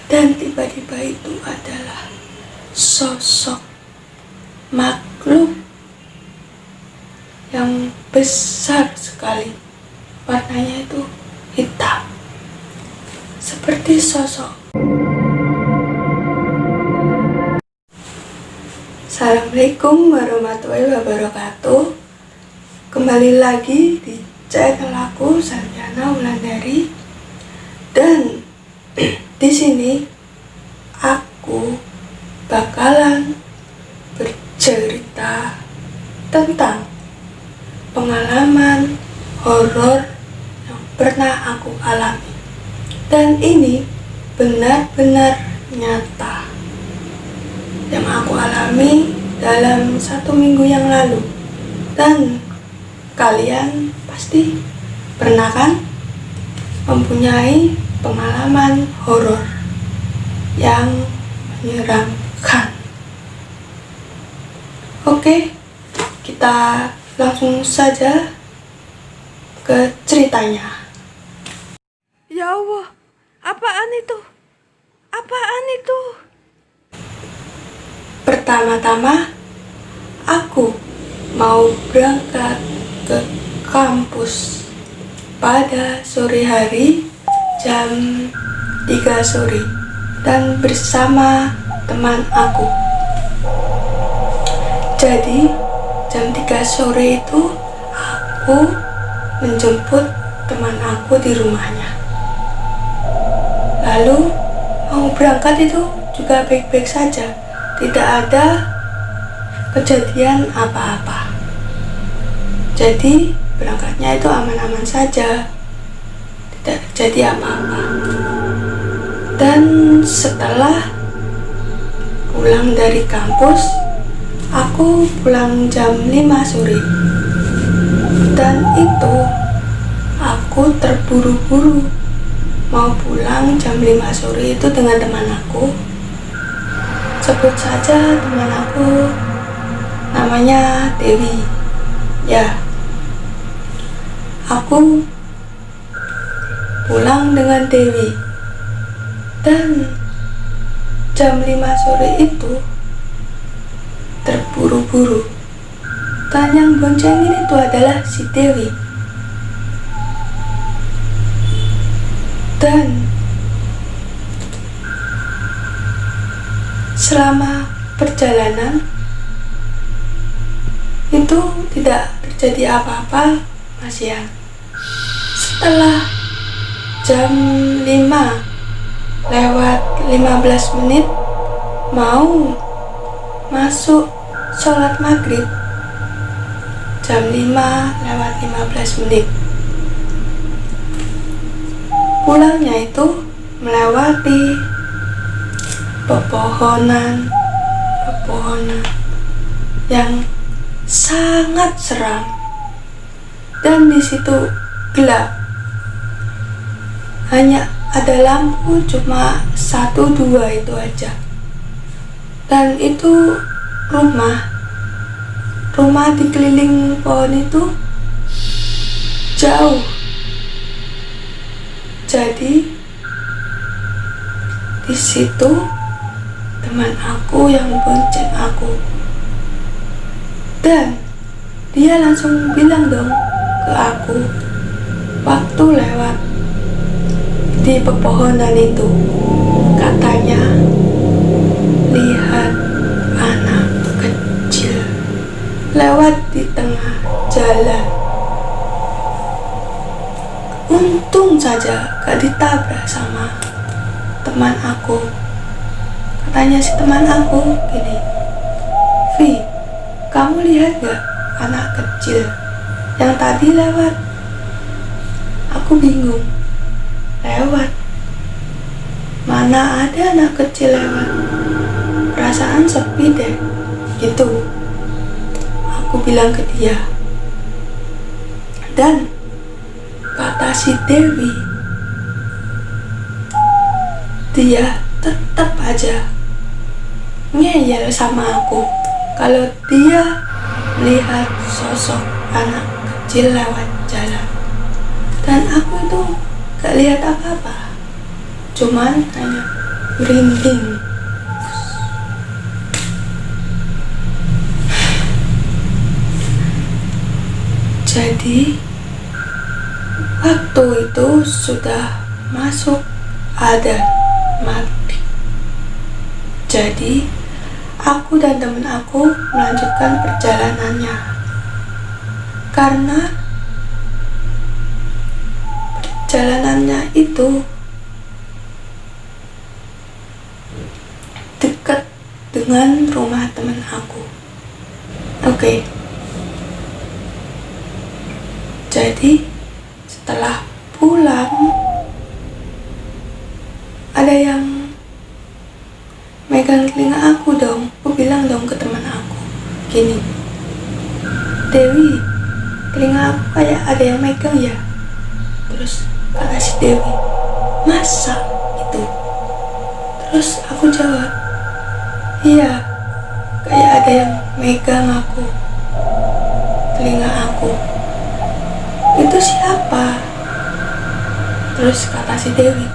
Dan tiba-tiba itu adalah sosok makhluk yang besar sekali. Warnanya itu hitam, seperti sosok. Assalamualaikum warahmatullahi wabarakatuh. Kembali lagi di channel aku, Sarjana Wulandari. Dan di sini aku bakalan bercerita tentang pengalaman horor yang pernah aku alami. Dan ini benar-benar nyata yang aku alami dalam 1 minggu yang lalu. Dan kalian pasti pernah kan mempunyai pengalaman horor yang menyeramkan. Oke, kita langsung saja ke ceritanya. Ya Allah, apaan itu? Apaan itu? Pertama-tama, aku mau berangkat ke kampus pada sore hari jam 3 sore dan bersama teman aku. Jadi jam 3 sore itu aku menjemput teman aku di rumahnya. Lalu mau berangkat itu juga baik-baik saja, tidak ada kejadian apa-apa. Jadi berangkatnya itu aman-aman saja, tidak terjadi apa-apa. Dan setelah pulang dari kampus, aku pulang jam 5 sore. Dan itu aku terburu-buru mau pulang jam 5 sore itu dengan teman aku. Sebut saja teman aku namanya Dewi. Ya, aku pulang dengan Dewi. Dan jam 5 sore itu terburu-buru. Dan yang boncengin itu adalah si Dewi. Dan selama perjalanan itu tidak terjadi apa-apa, Mas ya. Setelah jam 5 lewat 15 menit mau masuk sholat maghrib, jam 5 lewat 15 menit pulangnya itu melewati pepohonan yang sangat seram. Dan di situ gelap, hanya ada lampu cuma 1-2 itu aja. Dan itu rumah dikeliling pohon itu jauh. Jadi di situ teman aku yang bonceng aku, dan dia langsung bilang dong ke aku waktu lewat di pepohonan itu, katanya lihat anak kecil lewat di tengah jalan. Untung saja gak ditabrak sama teman aku. Katanya si teman aku gini, Vi, kamu lihat gak anak kecil yang tadi lewat? Aku bingung, lewat mana ada anak kecil lewat, perasaan sepi deh gitu, aku bilang ke dia. Dan kata si Dewi, dia tetap aja ngeyel sama aku kalau dia melihat sosok anak kecil lewat jalan. Dan aku itu gak lihat apa-apa, cuman hanya merinding. Jadi waktu itu sudah masuk adzan maghrib. Jadi aku dan teman aku melanjutkan perjalanannya karena perjalanannya itu dekat dengan rumah teman aku. Oke. Jadi setelah pulang ada yang megang telinga aku dong. Aku bilang dong ke teman aku gini, Dewi, telinga aku kayak ada yang megang ya. Terus kata si Dewi, masa itu? Terus aku jawab, iya, kayak ada yang megang aku, telinga aku. Itu siapa? Terus kata si Dewi,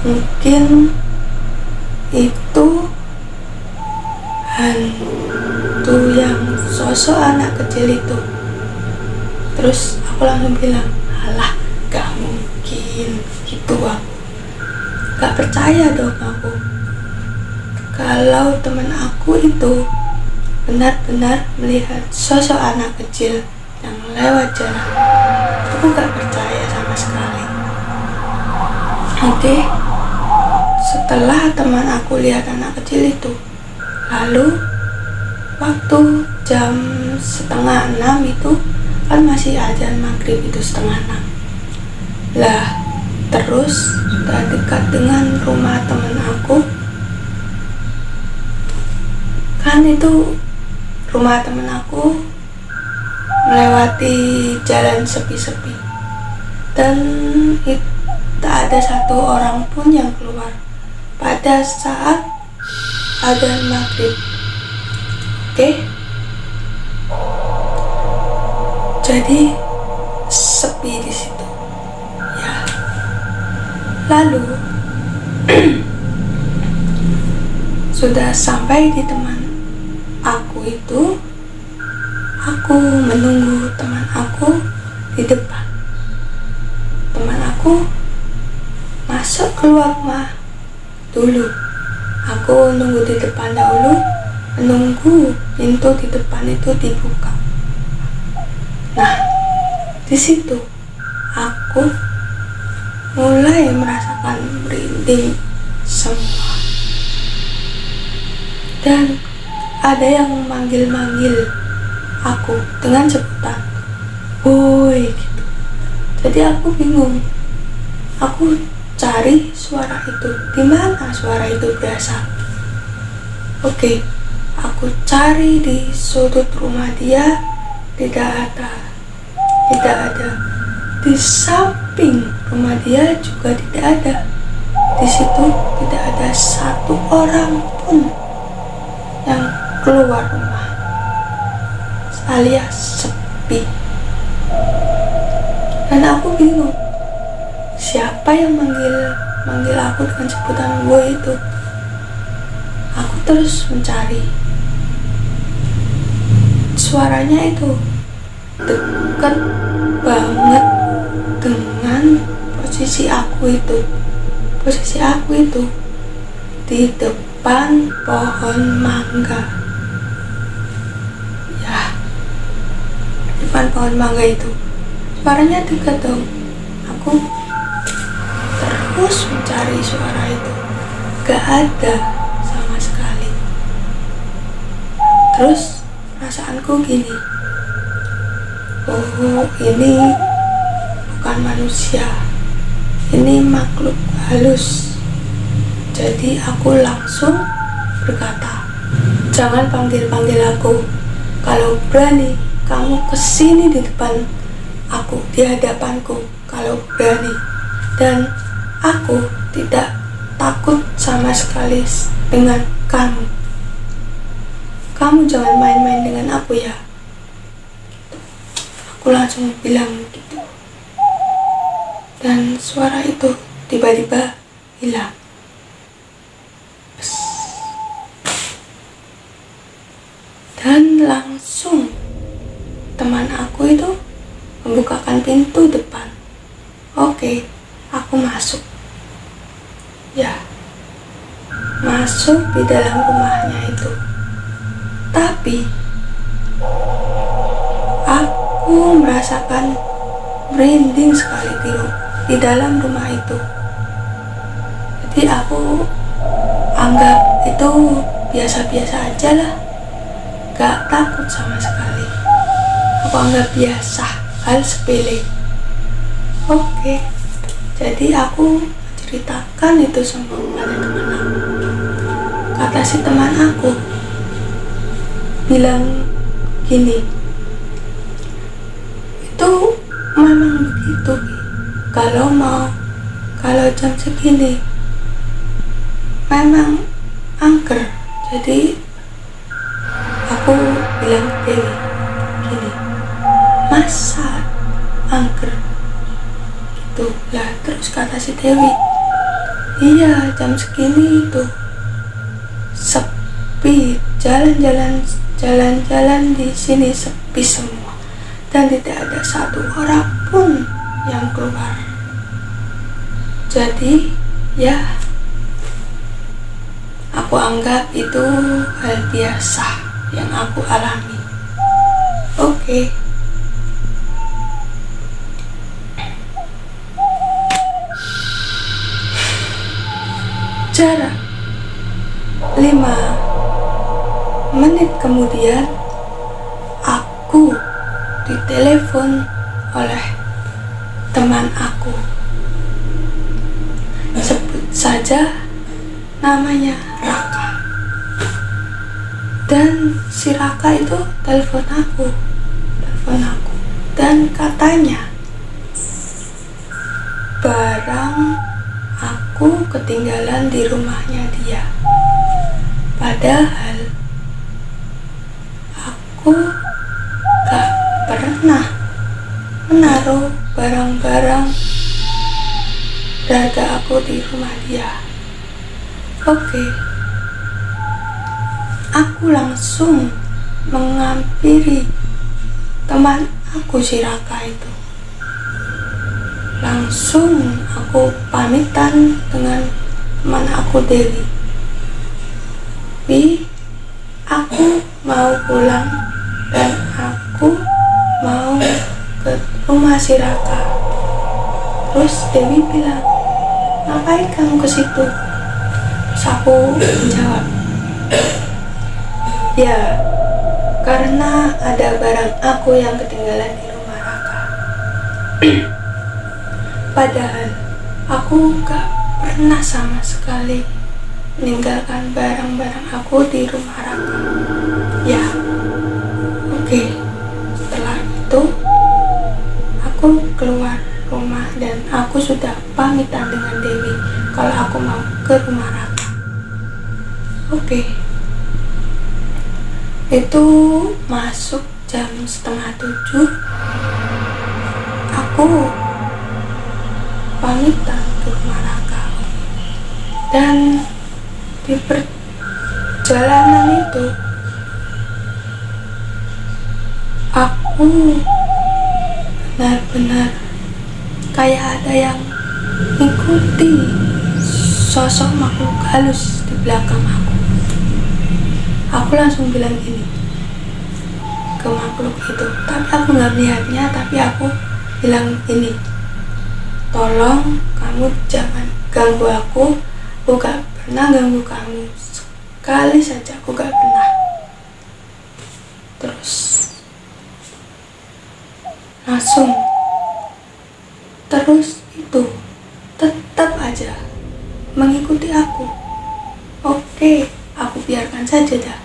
mungkin itu hantu yang sosok anak kecil itu. Terus aku langsung bilang, alah, gak mungkin gitu. Aku gak percaya dong aku kalau teman aku itu benar-benar melihat sosok anak kecil yang lewat jalan. Aku gak percaya sama sekali. Oke, setelah teman aku lihat anak kecil itu, lalu waktu jam 5:30 itu kan masih adzan maghrib itu 5:30. Lah, terus sudah dekat dengan rumah teman aku. Kan itu rumah teman aku melewati jalan sepi-sepi dan tak ada satu orang pun yang keluar pada saat adzan maghrib. Oke, jadi sepi di situ ya. Lalu sudah sampai di teman aku itu, aku menunggu teman aku di depan. Teman aku masuk keluar rumah dulu. Aku nunggu di depan dahulu, menunggu pintu di depan itu dibuka. Nah, di situ aku mulai merasakan merinding semua. Dan ada yang manggil-manggil aku dengan sebutan "woi" gitu. Jadi aku bingung. Aku cari suara itu, di mana suara itu berasal. Oke, aku cari di sudut rumah dia, tidak ada. Di samping rumah dia juga tidak ada. Di situ tidak ada satu orang pun yang keluar rumah, alias sepi. Dan aku bingung, siapa yang manggil aku dengan sebutan gue itu. Aku terus mencari. Suaranya itu dekat banget dengan posisi aku itu. Posisi aku itu di depan pohon mangga. Ya, depan pohon mangga itu. Suaranya dekat dong. Aku terus mencari suara itu, gak ada sama sekali. Terus perasaanku gini, oh ini bukan manusia, ini makhluk halus. Jadi aku langsung berkata, jangan panggil-panggil aku. Kalau berani kamu kesini di depan aku, di hadapanku, kalau berani. Dan aku tidak takut sama sekali dengan kamu. Kamu jangan main-main dengan aku ya. Aku langsung bilang gitu. Dan suara itu tiba-tiba hilang. Dan langsung teman aku itu membukakan pintu depan. Oke, aku masuk. Ya, masuk di dalam rumahnya itu. Tapi aku merasakan merinding sekali di dalam rumah itu. Jadi aku anggap itu biasa-biasa aja lah, gak takut sama sekali. Aku anggap biasa, hal sepele. Oke, jadi aku ceritakan itu semua pada teman aku. Kata si teman aku bilang gini, itu memang begitu, kalau jam segini memang angker. Jadi aku bilang ke Dewi gini, masa angker gitu lah. Terus kata si Dewi, iya jam segini itu sepi, jalan-jalan di sini sepi semua dan tidak ada satu orang pun yang keluar. Jadi ya, aku anggap itu hal biasa yang aku alami. Oke. Jarak 5 menit kemudian aku ditelepon oleh teman aku. Sebut saja namanya Raka. Dan si Raka itu telepon aku dan katanya barang aku ketinggalan di rumahnya dia. Padahal aku gak pernah menaruh barang-barang berharga aku di rumah dia. Oke, aku langsung menghampiri teman aku si Raka itu. Langsung aku pamitan dengan teman aku Dewi. Aku mau pulang dan aku mau ke rumah si Raka. Terus Dewi bilang, ngapain kamu ke situ? Terus aku menjawab, ya karena ada barang aku yang ketinggalan di rumah Raka. Padahal aku gak pernah sama sekali meninggalkan barang-barang aku di rumah Raka. Ya, oke. Setelah itu aku keluar rumah dan aku sudah pamitan dengan Dewi kalau aku mau ke rumah Raka. Oke. Itu masuk jam 6:30. Aku pamitan ke rumah Raka. Dan di perjalanan itu aku benar-benar kayak ada yang mengikuti sosok makhluk halus di belakang aku. Aku langsung bilang gini ke makhluk itu, tapi aku gak melihatnya, tapi aku bilang ini, tolong kamu jangan ganggu aku gak pernah ganggu kamu, sekali saja aku gak pernah. Terus langsung terus itu tetap aja mengikuti aku. Oke, aku biarkan saja dah,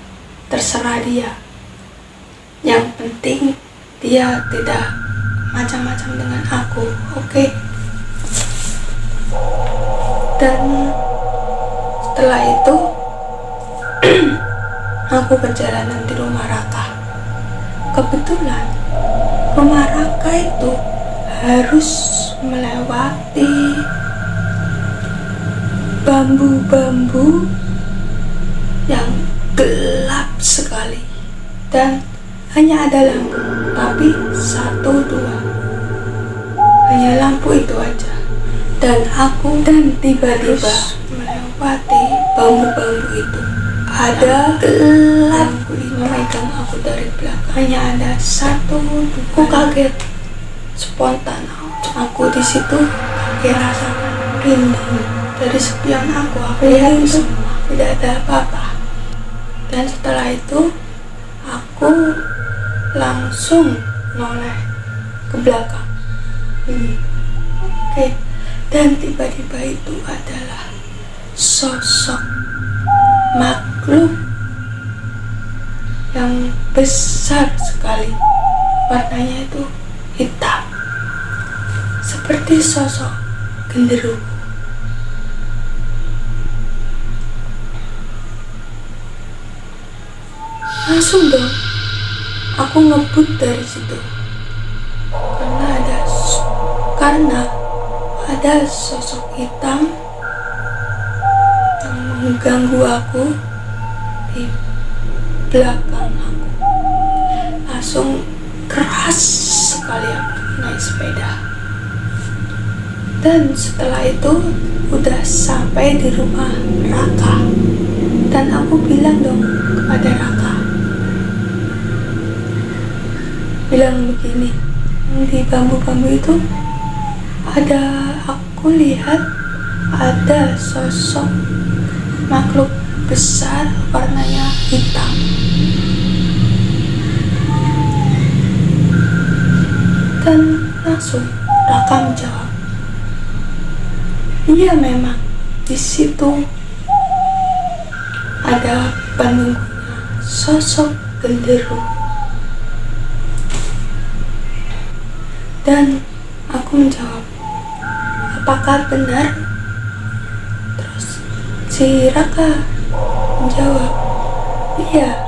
terserah dia. Yang penting dia tidak macam-macam dengan aku. Oke. Dan setelah itu aku perjalanan di rumah Raka. Kebetulan rumah Raka itu harus melewati bambu-bambu yang gelap sekali dan hanya ada lampu, tapi satu dua, hanya lampu itu aja. Dan tiba-tiba melewati bambu-bambu itu ada gelap memegang aku dari belakang. Hanya ada satu dua. Aku kaget, spontan aku di situ kayak rasakan merinding. Dari spion aku lihat itu tidak ada apa-apa. Dan setelah itu aku langsung noleh ke belakang. Oke. Dan tiba-tiba itu adalah sosok makhluk yang besar sekali. Warnanya itu hitam, seperti sosok genderuwo. Langsung dong aku ngebut dari situ karena ada sosok hitam yang mengganggu aku di belakang aku. Langsung keras sekali aku naik sepeda. Dan setelah itu udah sampai di rumah Raka. Dan aku bilang dong kepada Raka, bilang begini, di bambu-bambu itu aku lihat ada sosok makhluk besar warnanya hitam. Dan langsung Raka menjawab, iya memang di situ ada penunggunya, sosok genderuwo. Dan aku menjawab, apakah benar? Terus si Raka menjawab, iya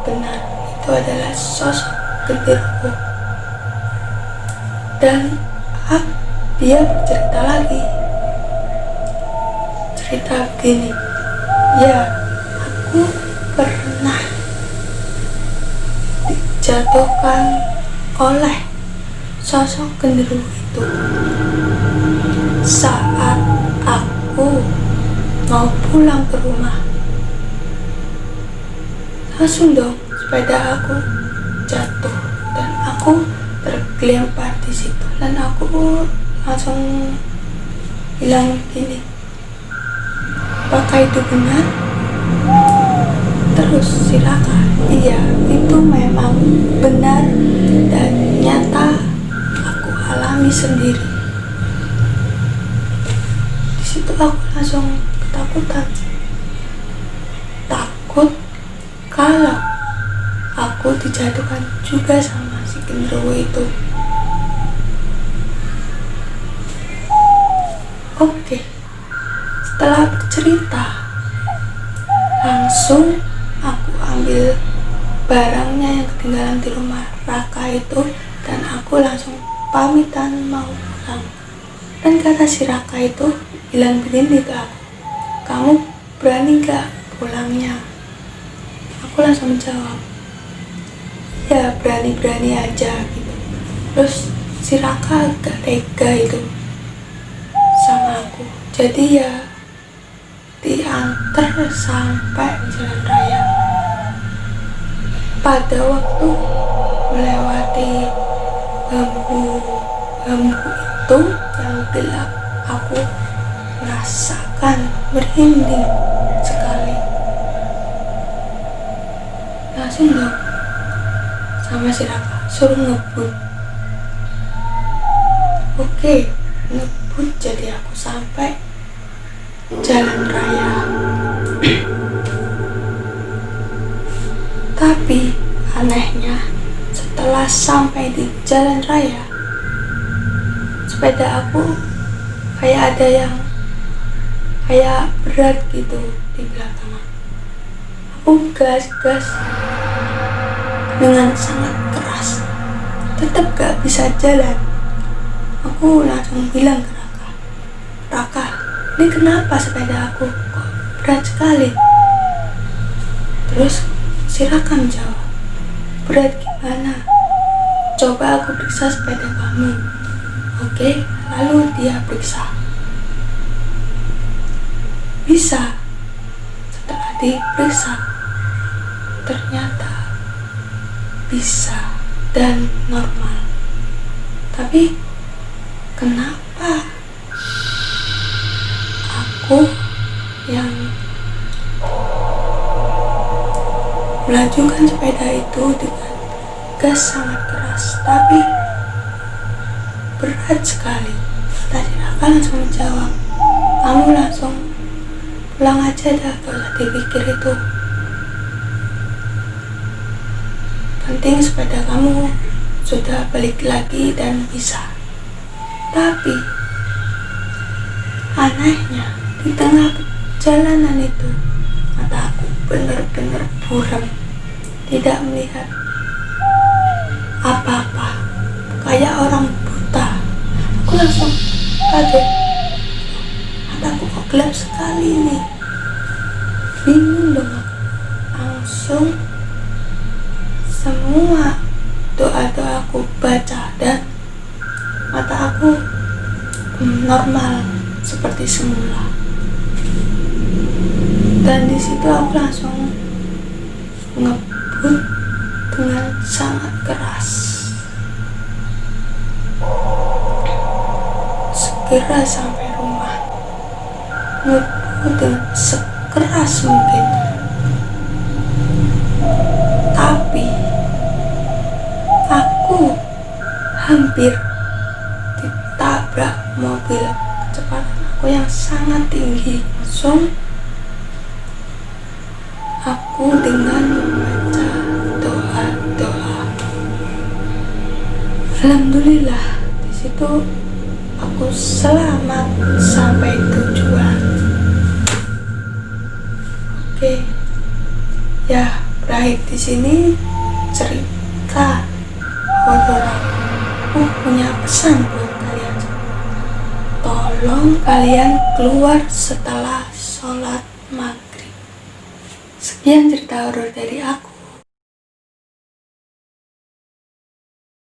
benar, itu adalah sosok genderuwo. Dan dia bercerita lagi, cerita begini, ya aku pernah dijatuhkan oleh sosok genderuwo itu saat aku mau pulang ke rumah. Langsung dong sepeda aku jatuh dan aku tergelempar di situ. Dan aku langsung bilang gini, apakah itu benar? Terus si Raka, iya itu memang benar dan nyata, aku alami sendiri. Di situ aku langsung ketakutan, takut kalau aku dijatuhkan juga sama si genderuwo itu. Oke, setelah bercerita, langsung aku ambil barangnya yang ketinggalan di rumah Raka itu dan aku langsung pamitan mau pulang. Dan kata si Raka itu bilang begini ke aku, kamu berani gak pulangnya? Aku langsung menjawab, ya berani-berani aja gitu. Terus si Raka gak tega itu sama aku, jadi ya diantar sampai jalan raya. Pada waktu melewati bambu itu yang gelap, aku merasakan merinding sekali. Langsung dong sama si Raka suruh ngebut. Oke, ngebut, jadi aku sampai jalan raya. Tapi anehnya, setelah sampai di jalan raya, sepeda aku kayak ada yang kayak berat gitu di belakang. Aku gas dengan sangat keras, tetap gak bisa jalan. Aku langsung bilang ke Raka, ini kenapa sepeda aku kok berat sekali? Terus si Rakam jawab, berat gimana? Coba aku periksa sepeda kamu. Oke, lalu dia periksa. Bisa. Setelah diperiksa, ternyata bisa dan normal. Tapi kenapa aku yang melajukan sepeda itu dengan gas sangat keras tapi berat sekali? Tadi Raka langsung menjawab, kamu langsung pulang aja dah, gak usah dipikir itu. Penting sepeda kamu sudah balik lagi dan bisa. Tapi anehnya di tengah jalanan itu mata aku benar-benar buram, tidak melihat apa-apa, kayak orang buta. Aku langsung kaget, mataku kok gelap sekali nih, bingung dong aku. Langsung semua doa-doa aku baca dan mata aku normal seperti semula. Dan di situ aku langsung ngebut dengan sangat keras. Segera sampai rumah, ngebut dengan sekeras mungkin. Tapi aku hampir ditabrak mobil kecepatan aku yang sangat tinggi. Langsung aku dengan membaca doa-doa, alhamdulillah di situ aku selamat sampai tujuan. Oke, ya berakhir di sini cerita horor. Aku punya pesan buat kalian. Tolong kalian keluar setelah sholat maghrib. Sekian cerita horor dari aku.